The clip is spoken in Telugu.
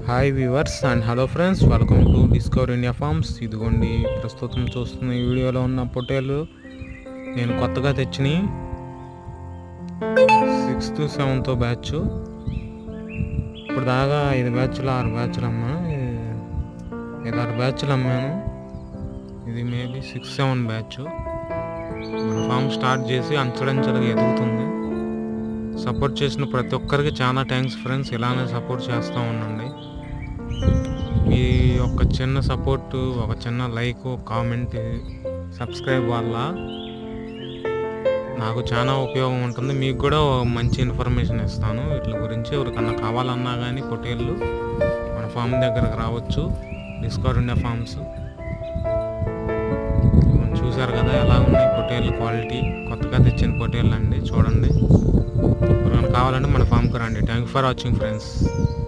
Hi viewers and hello friends, welcome to discover India farms. ఇదిగోండి ప్రస్తుతం చూస్తున్న ఈ వీడియోలో ఉన్న పొట్టేలు నేను కొత్తగా తెచ్చినవి 6th 7th బ్యాచ్. ఇప్పుడు దాకా 5 బ్యాచ్లు 6 బ్యాచ్లు అమ్మాను, 5-6 బ్యాచ్లు అమ్మాను. ఇది మేబీ 6-7 బ్యాచ్. మన ఫామ్ స్టార్ట్ చేసి అంచెలంచెలుగా ఎదుగుతుంది. సపోర్ట్ చేసిన ప్రతి ఒక్కరికి చాలా థ్యాంక్స్ ఫ్రెండ్స్. ఇలానే సపోర్ట్ చేస్తూ ఉండండి. మీ యొక్క చిన్న సపోర్టు, ఒక చిన్న లైక్, కామెంట్, సబ్స్క్రైబ్ వల్ల నాకు చాలా ఉపయోగం ఉంటుంది. మీకు కూడా మంచి ఇన్ఫర్మేషన్ ఇస్తాను వీటి గురించి. ఎవరికన్నా కావాలన్నా కానీ పొట్టేళ్ళు మన ఫామ్ దగ్గరకు రావచ్చు, డిస్కవర్ ఇండియా ఫార్మ్స్. చూసారు కదా ఎలా ఉన్నాయి పొట్టేళ్ళు క్వాలిటీ. కొత్తగా తెచ్చిన పొట్టేళ్ళు అండి, చూడండి. ఎవరికైనా కావాలంటే మన ఫామ్కి రండి. Thank you for watching friends.